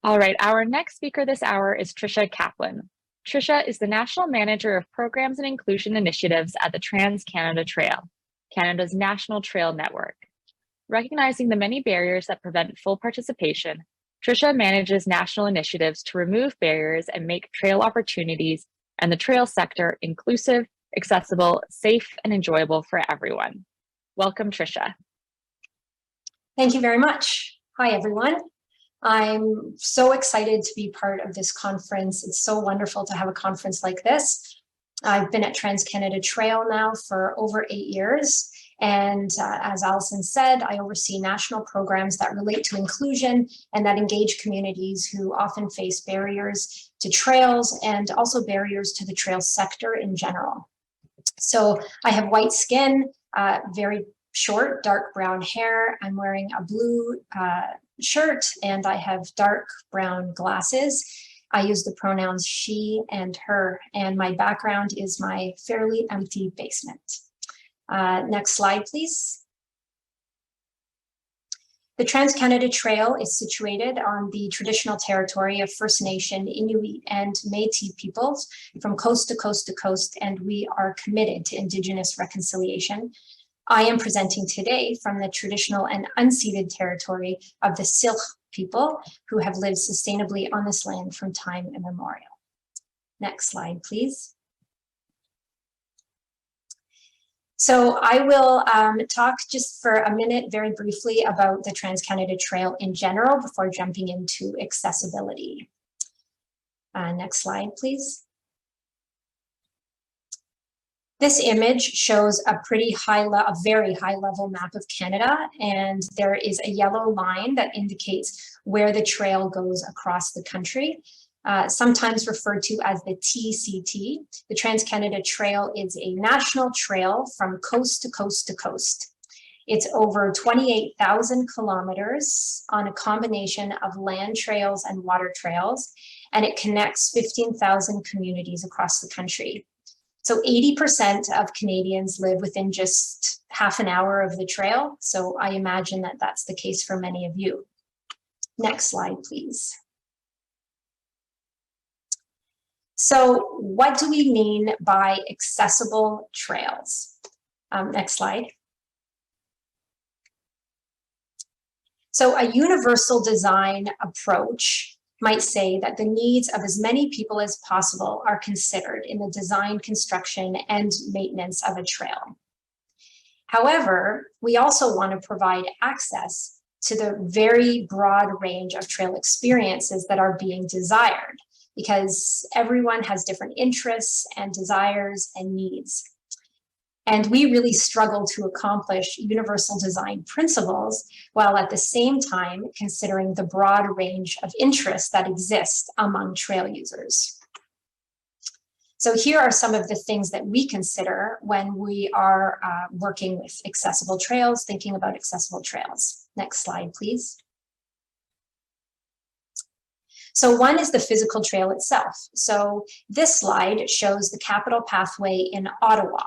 All right, our next speaker this hour is Trisha Kaplan. Trisha is the National Manager of Programs and Inclusion Initiatives at the Trans-Canada Trail, Canada's national trail network. Recognizing the many barriers that prevent full participation, Trisha manages national initiatives to remove barriers and make trail opportunities and the trail sector inclusive, accessible, safe, and enjoyable for everyone. Welcome, Trisha. Thank you very much. Hi, everyone. I'm so excited to be part of this conference. It's so wonderful to have a conference like this. I've been at Trans-Canada Trail now for over 8 years. And as Allison said, I oversee national programs that relate to inclusion and that engage communities who often face barriers to trails and also barriers to the trail sector in general. So I have white skin, very short, dark brown hair. I'm wearing a blue shirt and I have dark brown glasses. I use the pronouns she and her, and my background is my fairly empty basement. Next slide, please. The Trans-Canada Trail is situated on the traditional territory of First Nation, Inuit, and Métis peoples from coast to coast to coast, and we are committed to Indigenous reconciliation. I am presenting today from the traditional and unceded territory of the Syilx people who have lived sustainably on this land from time immemorial. Next slide, please. So I will talk just for a minute very briefly about the Trans-Canada Trail in general before jumping into accessibility. Next slide, please. This image shows a very high level map of Canada, and there is a yellow line that indicates where the trail goes across the country. Sometimes referred to as the TCT. The Trans-Canada Trail is a national trail from coast to coast to coast. It's over 28,000 kilometers on a combination of land trails and water trails, and it connects 15,000 communities across the country. So 80% of Canadians live within just half an hour of the trail, so I imagine that that's the case for many of you. Next slide, please. So what do we mean by accessible trails? Next slide. So a universal design approach might say that the needs of as many people as possible are considered in the design, construction, and maintenance of a trail. However, we also want to provide access to the very broad range of trail experiences that are being desired, because everyone has different interests and desires and needs. And we really struggle to accomplish universal design principles while at the same time considering the broad range of interests that exist among trail users. So here are some of the things that we consider when we are working with accessible trails, thinking about accessible trails. Next slide, please. So one is the physical trail itself. So this slide shows the Capital Pathway in Ottawa,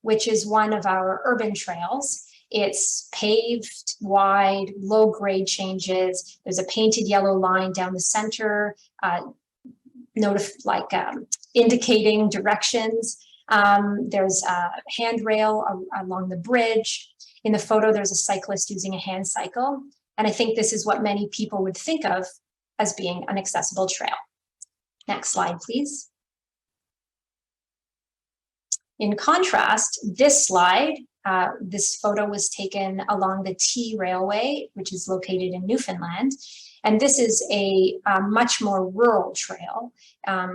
which is one of our urban trails. It's paved, wide, low grade changes. There's a painted yellow line down the center, indicating directions. There's a handrail along the bridge. In the photo, there's a cyclist using a hand cycle. And I think this is what many people would think of as being an accessible trail. Next slide, please. In contrast, this slide, this photo was taken along the T Railway, which is located in Newfoundland. And this is a much more rural trail.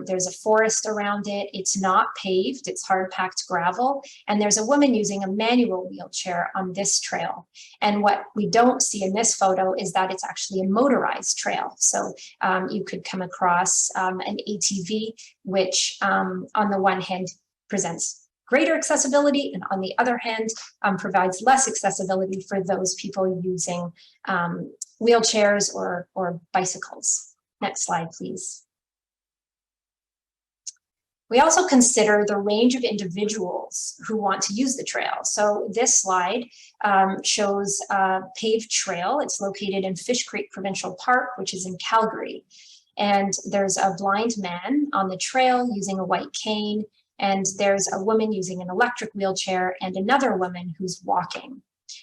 There's a forest around it. It's not paved, it's hard-packed gravel. And there's a woman using a manual wheelchair on this trail. And what we don't see in this photo is that it's actually a motorized trail. So you could come across an ATV, which on the one hand presents greater accessibility, and on the other hand, provides less accessibility for those people using wheelchairs or bicycles. Next slide, please. We also consider the range of individuals who want to use the trail. So this slide shows a paved trail. It's located in Fish Creek Provincial Park, which is in Calgary. And there's a blind man on the trail using a white cane, and there's a woman using an electric wheelchair and another woman who's walking.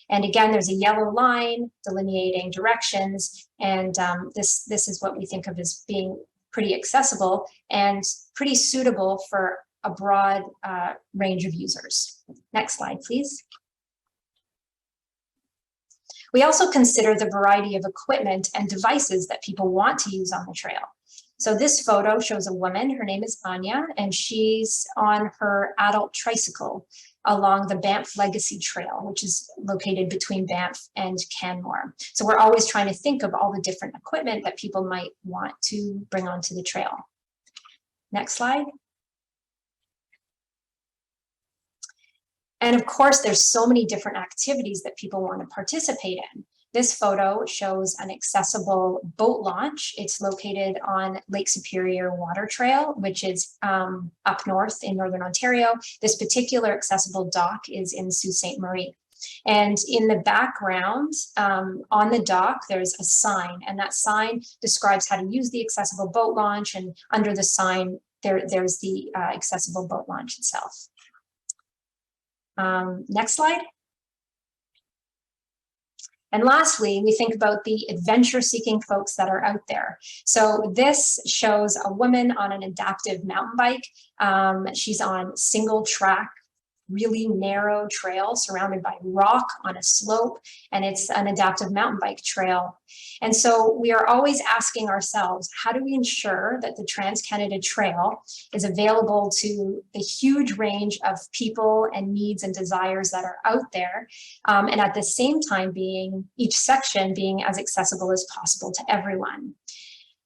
And again, there's a yellow line delineating directions, and this is what we think of as being pretty accessible and pretty suitable for a broad range of users. Next slide, please. We also consider the variety of equipment and devices that people want to use on the trail. So this photo shows a woman, her name is Anya, and she's on her adult tricycle along the Banff Legacy Trail, which is located between Banff and Canmore. So we're always trying to think of all the different equipment that people might want to bring onto the trail. Next slide. And of course, there's so many different activities that people want to participate in. This photo shows an accessible boat launch. It's located on Lake Superior Water Trail, which is up north in Northern Ontario. This particular accessible dock is in Sault Ste. Marie. And in the background, on the dock, there's a sign, and that sign describes how to use the accessible boat launch. And under the sign, there's the accessible boat launch itself. Next slide. And lastly, we think about the adventure-seeking folks that are out there. So this shows a woman on an adaptive mountain bike. She's on single track, really narrow trail surrounded by rock on a slope, and it's an adaptive mountain bike trail. And so we are always asking ourselves, how do we ensure that the Trans-Canada Trail is available to the huge range of people and needs and desires that are out there, and at the same time each section being as accessible as possible to everyone.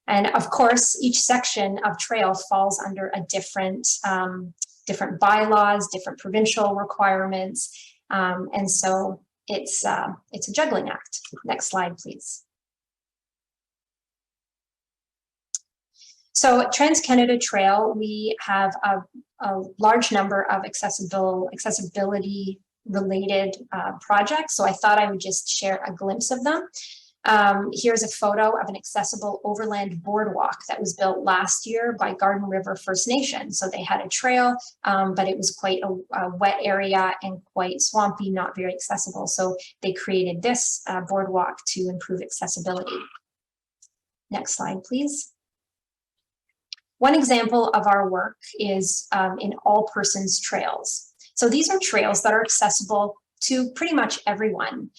And of course, each section of trail falls under a different bylaws, different provincial requirements. And so it's a juggling act. Next slide, please. So at Trans-Canada Trail, we have a large number of accessibility related projects. So I thought I would just share a glimpse of them. Here's a photo of an accessible overland boardwalk that was built last year by Garden River First Nation. So they had a trail, but it was quite a wet area and quite swampy, not very accessible. So they created this boardwalk to improve accessibility. Next slide, please. One example of our work is in all persons trails. So these are trails that are accessible to pretty much everyone.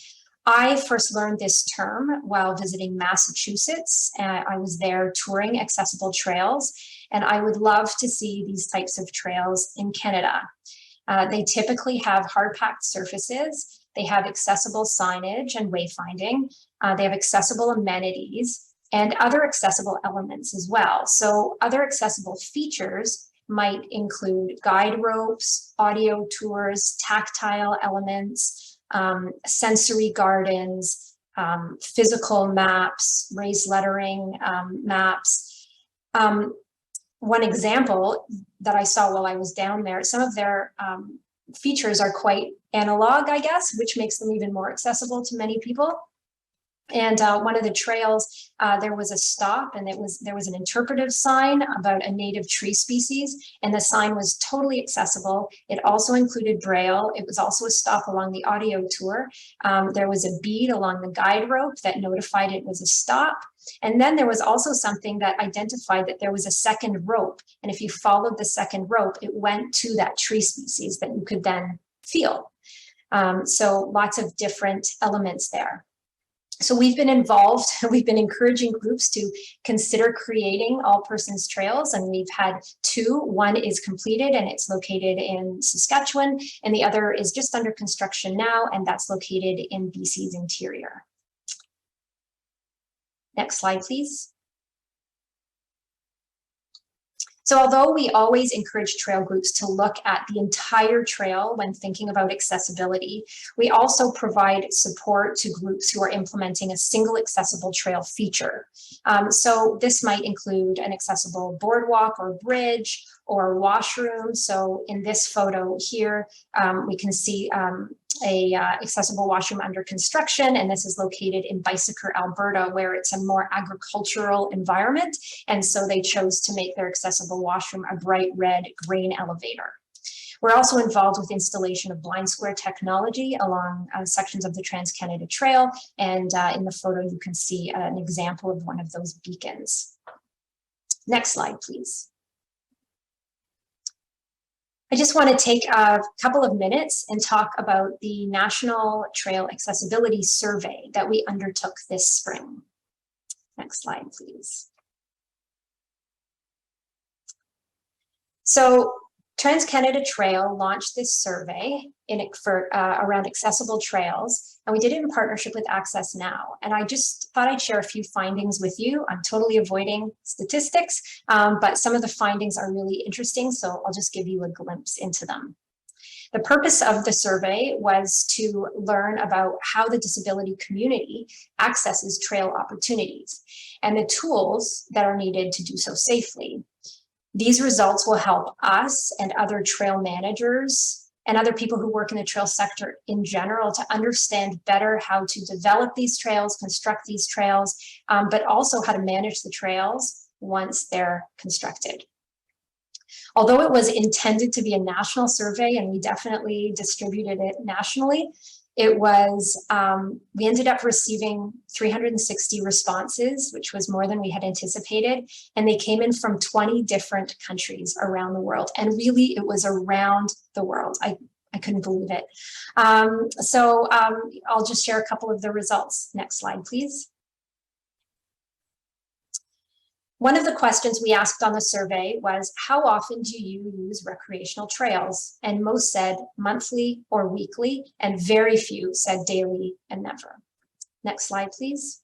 I first learned this term while visiting Massachusetts. I was there touring accessible trails, and I would love to see these types of trails in Canada. They typically have hard-packed surfaces. They have accessible signage and wayfinding. They have accessible amenities and other accessible elements as well. So other accessible features might include guide ropes, audio tours, tactile elements, sensory gardens, physical maps, raised lettering maps. One example that I saw while I was down there, some of their features are quite analog, I guess, which makes them even more accessible to many people. And one of the trails, there was a stop, and there was an interpretive sign about a native tree species, and the sign was totally accessible. It also included Braille. It was also a stop along the audio tour. There was a bead along the guide rope that notified it was a stop. And then there was also something that identified that there was a second rope. And if you followed the second rope, it went to that tree species that you could then feel. So lots of different elements there. So we've been involved, we've been encouraging groups to consider creating all persons trails, and we've had two. One is completed and it's located in Saskatchewan, and the other is just under construction now, and that's located in BC's interior. Next slide, please. So although we always encourage trail groups to look at the entire trail when thinking about accessibility, we also provide support to groups who are implementing a single accessible trail feature. So this might include an accessible boardwalk or bridge or washroom. So in this photo here, we can see a accessible washroom under construction, and this is located in Bicycle, Alberta, where it's a more agricultural environment, and so they chose to make their accessible washroom a bright red grain elevator. We're also involved with installation of blind square technology along sections of the Trans-Canada Trail, and in the photo you can see an example of one of those beacons. Next slide, please. I just want to take a couple of minutes and talk about the National Trail Accessibility Survey that we undertook this spring. Next slide, please. So Trans-Canada Trail launched this survey around accessible trails, and we did it in partnership with Access Now. And I just thought I'd share a few findings with you. I'm totally avoiding statistics, but some of the findings are really interesting, so I'll just give you a glimpse into them. The purpose of the survey was to learn about how the disability community accesses trail opportunities and the tools that are needed to do so safely. These results will help us and other trail managers and other people who work in the trail sector in general to understand better how to develop these trails, construct these trails, but also how to manage the trails once they're constructed. Although it was intended to be a national survey, and we definitely distributed it nationally, it was, we ended up receiving 360 responses, which was more than we had anticipated. And they came in from 20 different countries around the world. And really, it was around the world. I couldn't believe it. I'll just share a couple of the results. Next slide, please. One of the questions we asked on the survey was, how often do you use recreational trails? And most said monthly or weekly, and very few said daily and never. Next slide, please.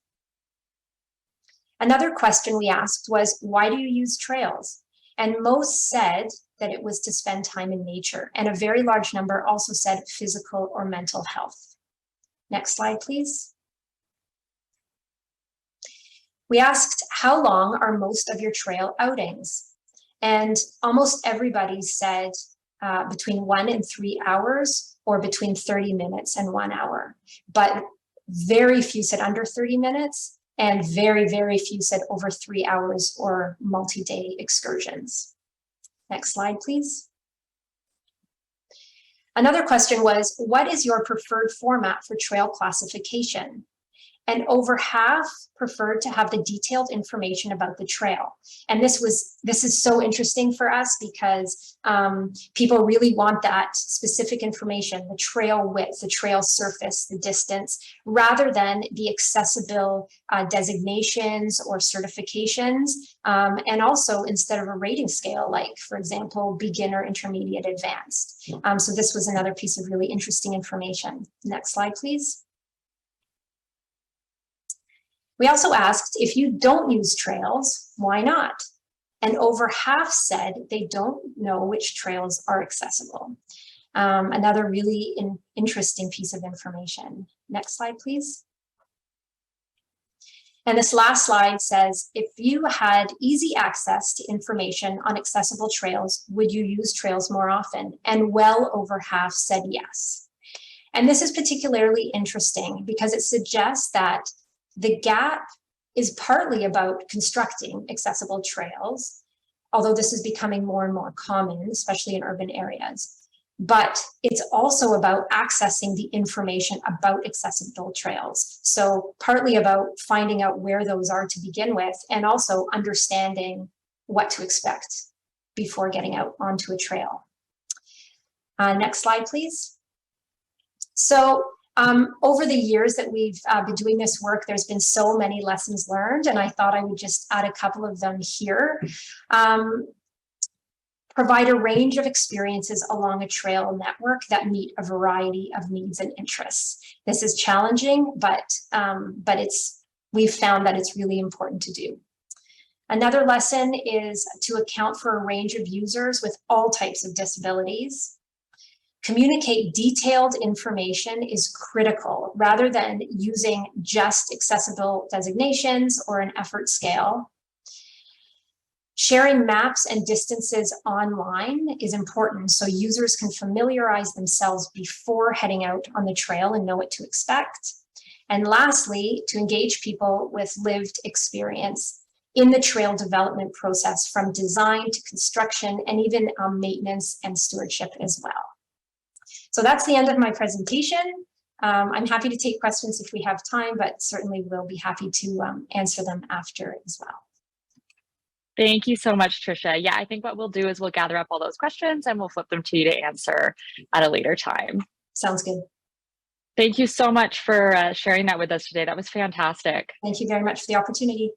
Another question we asked was, why do you use trails? And most said that it was to spend time in nature, and a very large number also said physical or mental health. Next slide, please. We asked, how long are most of your trail outings? And almost everybody said between 1 and 3 hours, or between 30 minutes and 1 hour. But very few said under 30 minutes, and very, very few said over 3 hours or multi-day excursions. Next slide, please. Another question was, what is your preferred format for trail classification? And over half preferred to have the detailed information about the trail. And this is so interesting for us because people really want that specific information, the trail width, the trail surface, the distance, rather than the accessible designations or certifications. And also instead of a rating scale, like for example, beginner, intermediate, advanced. So this was another piece of really interesting information. Next slide, please. We also asked, if you don't use trails, why not? And over half said they don't know which trails are accessible. Another really interesting piece of information. Next slide, please. And this last slide says, if you had easy access to information on accessible trails, would you use trails more often? And well over half said yes. And this is particularly interesting because it suggests that the gap is partly about constructing accessible trails, although this is becoming more and more common, especially in urban areas. But it's also about accessing the information about accessible trails. So partly about finding out where those are to begin with, and also understanding what to expect before getting out onto a trail. Next slide, please. So over the years that we've been doing this work, there's been so many lessons learned, and I thought I would just add a couple of them here. Provide a range of experiences along a trail network that meet a variety of needs and interests. This is challenging, but we've found that it's really important to do. Another lesson is to account for a range of users with all types of disabilities. Communicate detailed information is critical rather than using just accessible designations or an effort scale. Sharing maps and distances online is important so users can familiarize themselves before heading out on the trail and know what to expect. And lastly, to engage people with lived experience in the trail development process from design to construction and even maintenance and stewardship as well. So that's the end of my presentation. I'm happy to take questions if we have time, but certainly we'll be happy to answer them after as well. Thank you so much, Trisha. Yeah, I think what we'll do is we'll gather up all those questions and we'll flip them to you to answer at a later time. Sounds good. Thank you so much for sharing that with us today. That was fantastic. Thank you very much for the opportunity.